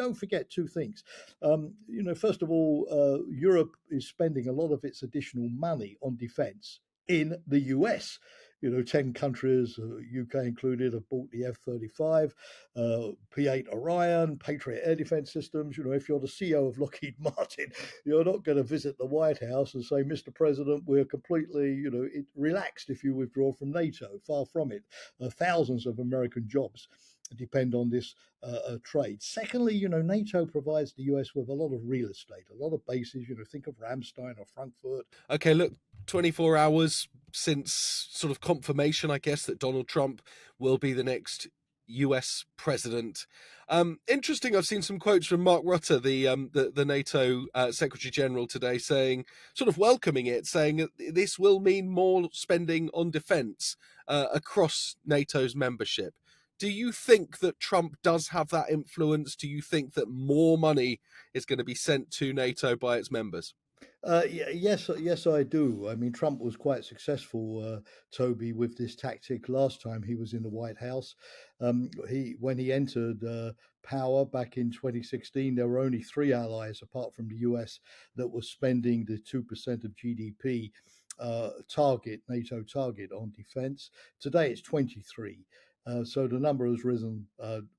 don't forget two things. First of all, Europe is spending a lot of its additional money on defence in the US. 10 countries, UK included, have bought the F-35, P-8 Orion, Patriot air defence systems. If you're the CEO of Lockheed Martin, you're not going to visit the White House and say, Mr. President, we're completely, relaxed if you withdraw from NATO. Far from it. Thousands of American jobs depend on this trade. Secondly, NATO provides the US with a lot of real estate, a lot of bases. Think of Ramstein or Frankfurt. Okay, look, 24 hours since sort of confirmation, I guess, that Donald Trump will be the next US president. Interesting. I've seen some quotes from Mark Rutte, the NATO Secretary General, today, saying, sort of welcoming it, saying that this will mean more spending on defence across NATO's membership. Do you think that Trump does have that influence? Do you think that more money is going to be sent to NATO by its members? Yes, I do. I mean, Trump was quite successful, Toby, with this tactic last time he was in the White House. When he entered power back in 2016, there were only three allies, apart from the US, that were spending the 2% of GDP NATO target on defense. Today it's 23. So the number has risen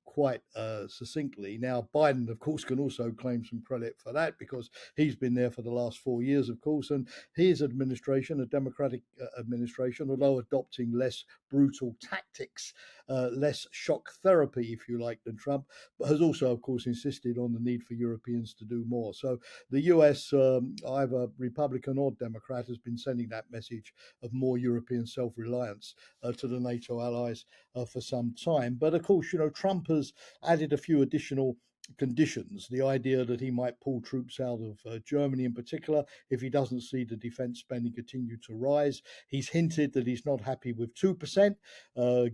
quite succinctly. Now, Biden, of course, can also claim some credit for that because he's been there for the last 4 years, of course, and his administration, a Democratic administration, although adopting less brutal tactics, less shock therapy, if you like, than Trump, but has also, of course, insisted on the need for Europeans to do more. So the US, either Republican or Democrat, has been sending that message of more European self-reliance to the NATO allies for some time. But of course, Trump has added a few additional conditions. The idea that he might pull troops out of Germany in particular if he doesn't see the defense spending continue to rise. He's hinted that he's not happy with 2%,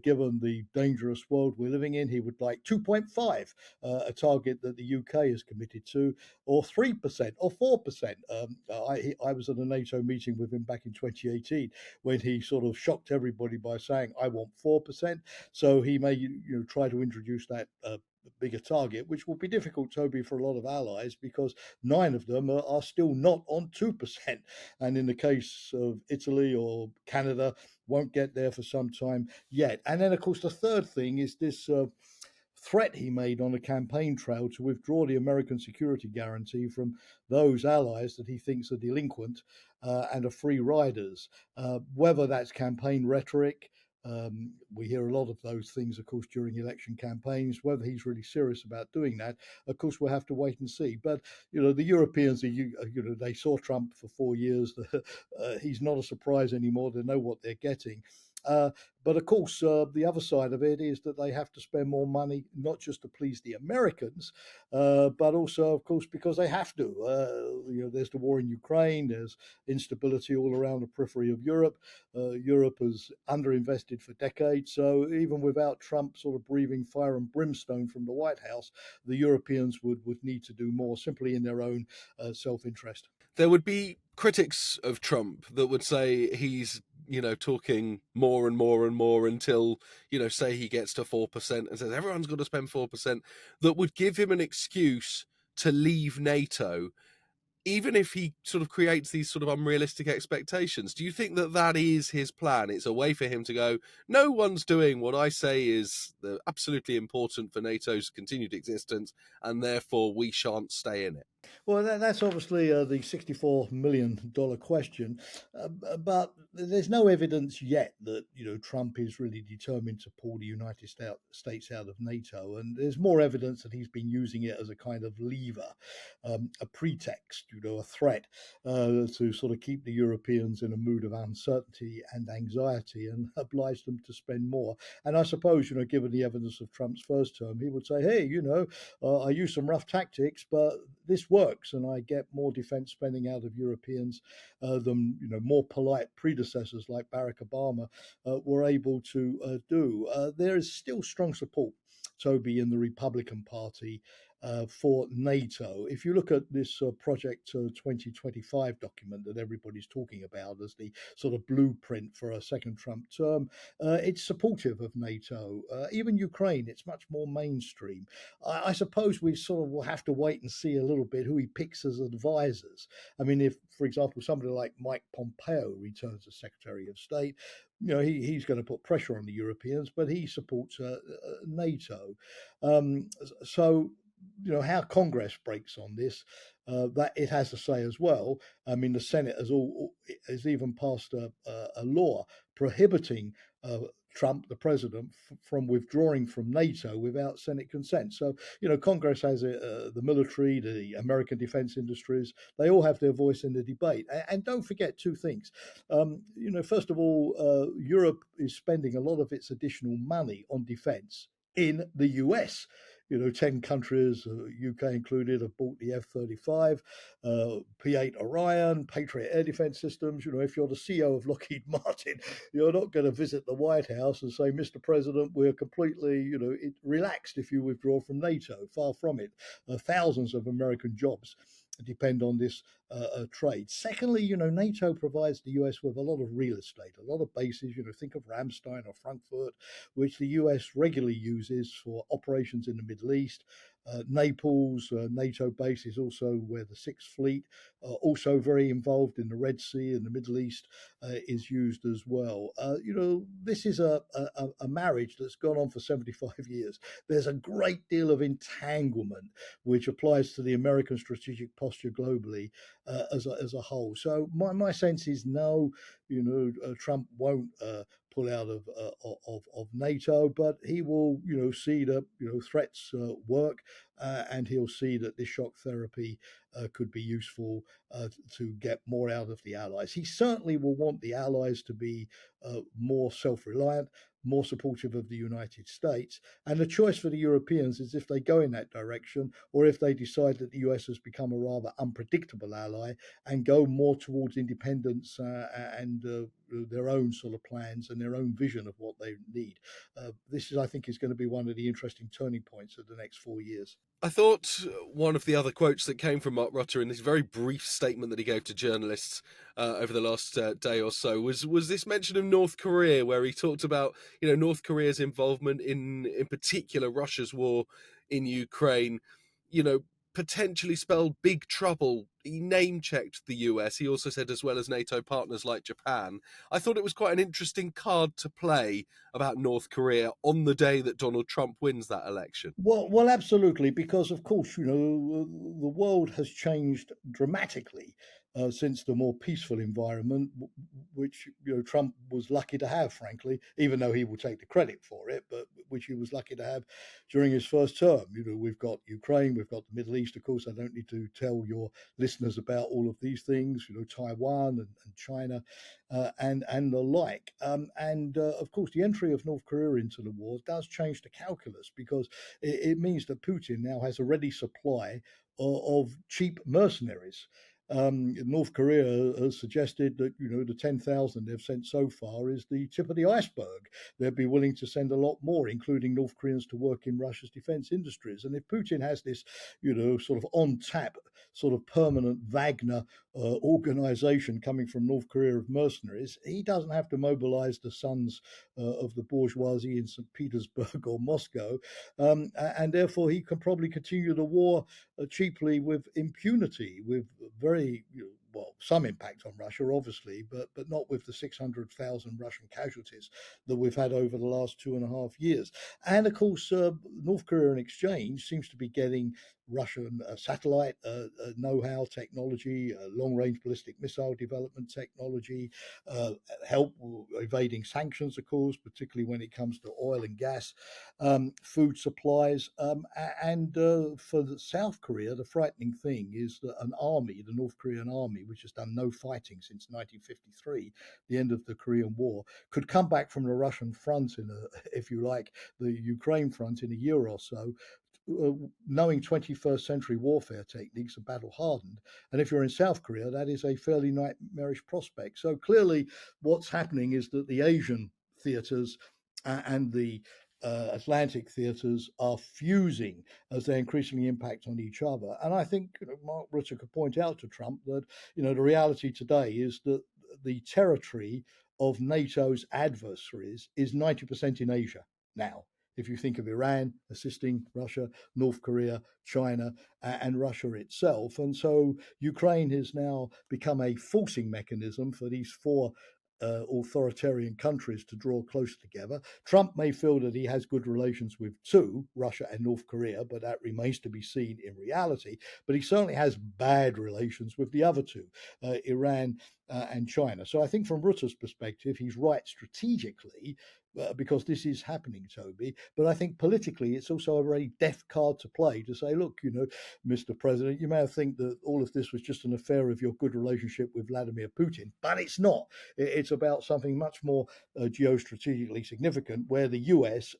given the dangerous world we're living in. He would like 2.5, a target that the UK is committed to, or 3% or 4%. I was at a NATO meeting with him back in 2018 when he sort of shocked everybody by saying, I want 4%. So he may try to introduce that bigger target, which will be difficult, Toby, for a lot of allies because 9 of them are still not on 2%. And in the case of Italy or Canada, won't get there for some time yet. And then, of course, the third thing is this threat he made on a campaign trail to withdraw the American security guarantee from those allies that he thinks are delinquent and are free riders. Whether that's campaign rhetoric, we hear a lot of those things, of course, during election campaigns. Whether he's really serious about doing that, of course, we'll have to wait and see. But, the Europeans, they saw Trump for 4 years. He's not a surprise anymore. They know what they're getting. But of course, the other side of it is that they have to spend more money, not just to please the Americans, but also, of course, because they have to. There's the war in Ukraine. There's instability all around the periphery of Europe. Europe has underinvested for decades. So even without Trump sort of breathing fire and brimstone from the White House, the Europeans would need to do more simply in their own self-interest. There would be critics of Trump that would say he's, talking more and more and more until, say he gets to 4% and says everyone's got to spend 4%, that would give him an excuse to leave NATO, even if he sort of creates these sort of unrealistic expectations. Do you think that that is his plan? It's a way for him to go, no one's doing what I say is absolutely important for NATO's continued existence, and therefore we shan't stay in it. Well, that's obviously the $64 million question, but there's no evidence yet that Trump is really determined to pull the United States out of NATO, and there's more evidence that he's been using it as a kind of lever, a pretext, a threat to sort of keep the Europeans in a mood of uncertainty and anxiety and oblige them to spend more. And I suppose, given the evidence of Trump's first term, he would say, hey, I use some rough tactics, but this works, and I get more defense spending out of Europeans than more polite predecessors like Barack Obama were able to do. There is still strong support, Toby, in the Republican Party for NATO. If you look at this Project 2025 document that everybody's talking about as the sort of blueprint for a second Trump term, it's supportive of NATO. Even Ukraine, it's much more mainstream. I suppose we sort of will have to wait and see a little bit who he picks as advisors. I mean, if, for example, somebody like Mike Pompeo returns as Secretary of State, he's going to put pressure on the Europeans, but he supports NATO. So, how Congress breaks on this, that it has a say as well. I mean, the Senate has even passed a law prohibiting Trump, the president, from withdrawing from NATO without Senate consent. So, Congress has the military, the American defense industries, they all have their voice in the debate. And don't forget two things. First of all, Europe is spending a lot of its additional money on defense in the US. 10 countries, UK included, have bought the F-35, P-8 Orion, Patriot air defense systems. If you're the CEO of Lockheed Martin, you're not going to visit the White House and say, Mr. President, we're completely, relaxed if you withdraw from NATO. Far from it. Thousands of American jobs depend on this trade. Secondly, NATO provides the US with a lot of real estate, a lot of bases. Think of Ramstein or Frankfurt, which the US regularly uses for operations in the Middle East. Naples, NATO base, is also where the Sixth Fleet, also very involved in the Red Sea and the Middle East, is used as well. This is a marriage that's gone on for 75 years. There's a great deal of entanglement which applies to the American strategic posture globally as a whole. So my sense is no, Trump won't pull out of NATO, but he will, see that threats work, and he'll see that this shock therapy could be useful to get more out of the allies. He certainly will want the allies to be more self-reliant, more supportive of the United States. And the choice for the Europeans is if they go in that direction or if they decide that the US has become a rather unpredictable ally and go more towards independence and their own sort of plans and their own vision of what they need. This is, I think, is going to be one of the interesting turning points of the next 4 years. I thought one of the other quotes that came from Mark Rutte in this very brief statement that he gave to journalists over the last day or so was this mention of North Korea, where he talked about North Korea's involvement in particular Russia's war in Ukraine, potentially spelled big trouble. He name checked the US. He also said as well as NATO partners like Japan. I thought it was quite an interesting card to play about North Korea on the day that Donald Trump wins that election. Well, absolutely, because of course, the world has changed dramatically since the more peaceful environment, which Trump was lucky to have, frankly, even though he will take the credit for it, but which he was lucky to have during his first term. We've got Ukraine, we've got the Middle East, of course. I don't need to tell your listeners about all of these things. Taiwan and China, and the like. And of course, the entry of North Korea into the war does change the calculus because it means that Putin now has a ready supply of cheap mercenaries. North Korea has suggested that the 10,000 they've sent so far is the tip of the iceberg. They'd be willing to send a lot more, including North Koreans, to work in Russia's defense industries. And if Putin has this, sort of on tap, sort of permanent Wagner organization coming from North Korea of mercenaries, he doesn't have to mobilize the sons of the bourgeoisie in St. Petersburg or Moscow, and therefore he can probably continue the war cheaply with impunity, with very some impact on Russia, obviously, but not with the 600,000 Russian casualties that we've had over the last 2.5 years. And of course, North Korea in exchange seems to be getting Russian satellite know-how technology, long-range ballistic missile development technology, help evading sanctions, of course, particularly when it comes to oil and gas, food supplies. And for South Korea, the frightening thing is that an army, the North Korean army, which has done no fighting since 1953, the end of the Korean War, could come back from the Russian front if you like, the Ukraine front in a year or so, knowing 21st century warfare techniques are battle hardened. And if you're in South Korea, that is a fairly nightmarish prospect. So clearly, what's happening is that the Asian theaters and the Atlantic theatres are fusing as they increasingly impact on each other. And I think Mark Rutte could point out to Trump that the reality today is that the territory of NATO's adversaries is 90% in Asia now. If you think of Iran assisting Russia, North Korea, China, and Russia itself. And so Ukraine has now become a forcing mechanism for these four authoritarian countries to draw closer together. Trump may feel that he has good relations with two, Russia and North Korea, but that remains to be seen in reality. But he certainly has bad relations with the other two, Iran and China. So I think from Rutte's perspective, he's right strategically. Because this is happening, Toby. But I think politically, it's also a very deft card to play to say, look, Mr. President, you may have think that all of this was just an affair of your good relationship with Vladimir Putin, but it's not. It's about something much more geostrategically significant, where the US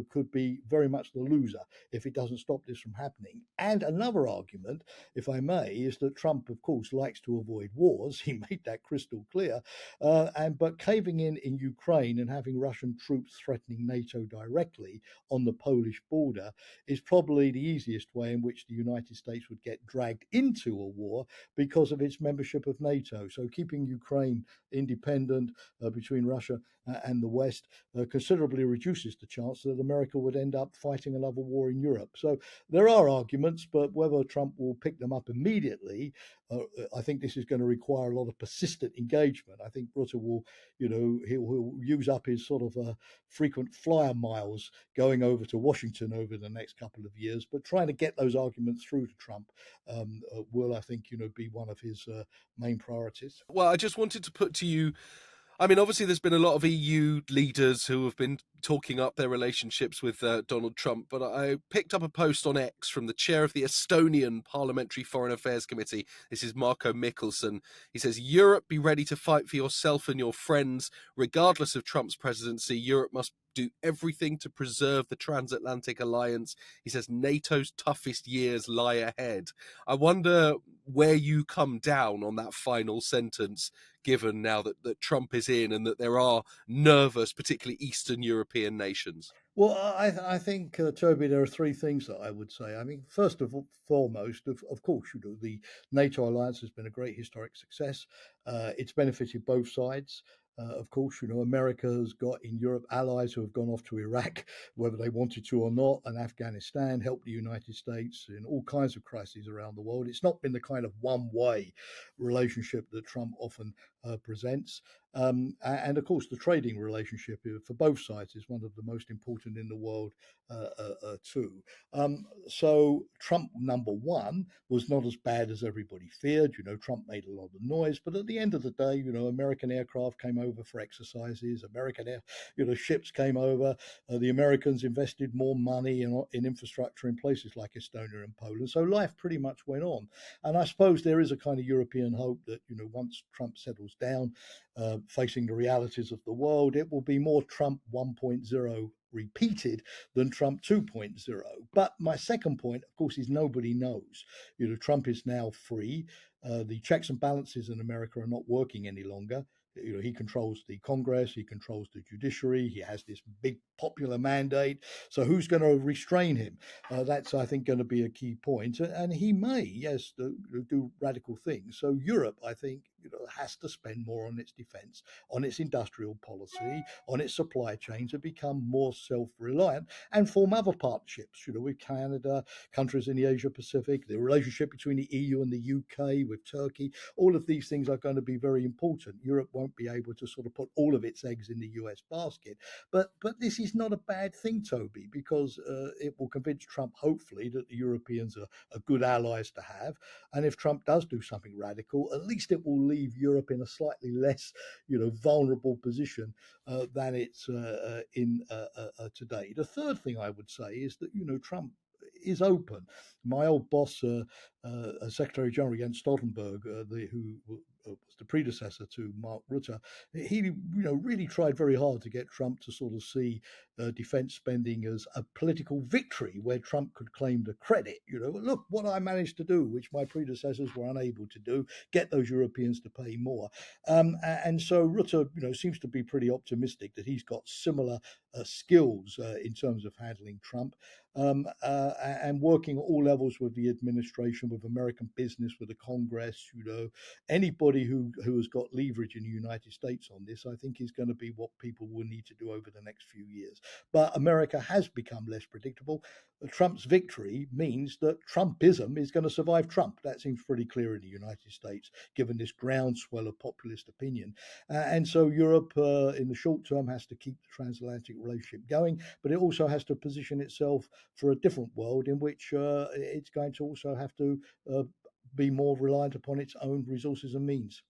could be very much the loser if it doesn't stop this from happening. And another argument, if I may, is that Trump, of course, likes to avoid wars. He made that crystal clear. But caving in Ukraine and having Russian troops threatening NATO directly on the Polish border is probably the easiest way in which the United States would get dragged into a war because of its membership of NATO. So keeping Ukraine independent between Russia and the West considerably reduces the chance that America would end up fighting another war in Europe. So there are arguments, but whether Trump will pick them up immediately, I think this is going to require a lot of persistent engagement. I think Rutte will, he'll use up his sort of frequent flyer miles going over to Washington over the next couple of years, but trying to get those arguments through to Trump will, I think, be one of his main priorities. Well, I just wanted to put to you, I mean, obviously, there's been a lot of EU leaders who have been talking up their relationships with Donald Trump, but I picked up a post on X from the chair of the Estonian Parliamentary Foreign Affairs Committee. This is Marko Mikkelsen. He says, Europe, be ready to fight for yourself and your friends. Regardless of Trump's presidency, Europe must do everything to preserve the transatlantic alliance. He says NATO's toughest years lie ahead. I wonder where you come down on that final sentence, given now that Trump is in and that there are nervous, particularly Eastern European nations? Well, I think, Toby, there are three things that I would say. I mean, first of all, foremost, of course, the NATO alliance has been a great historic success. It's benefited both sides. Of course, America has got in Europe allies who have gone off to Iraq, whether they wanted to or not, and Afghanistan, helped the United States in all kinds of crises around the world. It's not been the kind of one way relationship that Trump often presents. And of course, the trading relationship for both sides is one of the most important in the world, too. So Trump number one was not as bad as everybody feared. Trump made a lot of noise, but at the end of the day, American aircraft came over for exercises. Ships came over. The Americans invested more money in infrastructure in places like Estonia and Poland. So life pretty much went on. And I suppose there is a kind of European hope that once Trump settles down, facing the realities of the world, it will be more Trump 1.0 repeated than Trump 2.0. But my second point, of course, is nobody knows. Trump is now free. The checks and balances in America are not working any longer. He controls the Congress, he controls the judiciary, he has this big popular mandate. So who's going to restrain him? That's, I think, going to be a key point. And he may, yes, do radical things. So Europe, I think, has to spend more on its defense, on its industrial policy, on its supply chain to become more self-reliant and form other partnerships, with Canada, countries in the Asia Pacific, the relationship between the EU and the UK with Turkey. All of these things are going to be very important. Europe won't be able to sort of put all of its eggs in the US basket. But this is not a bad thing, Toby, because it will convince Trump, hopefully, that the Europeans are good allies to have. And if Trump does do something radical, at least it will leave Europe in a slightly less, vulnerable position than it's in today. The third thing I would say is that, Trump is open. My old boss, Secretary General Jens Stoltenberg, who was the predecessor to Mark Rutte, he really tried very hard to get Trump to sort of see defense spending as a political victory where Trump could claim the credit. Look what I managed to do, which my predecessors were unable to do, get those Europeans to pay more. And so Rutte, seems to be pretty optimistic that he's got similar skills in terms of handling Trump. And working at all levels with the administration, with American business, with the Congress, anybody who has got leverage in the United States on this, I think is going to be what people will need to do over the next few years. But America has become less predictable. Trump's victory means that Trumpism is going to survive Trump. That seems pretty clear in the United States, given this groundswell of populist opinion. And so Europe, in the short term, has to keep the transatlantic relationship going, but it also has to position itself for a different world in which it's going to also have to be more reliant upon its own resources and means.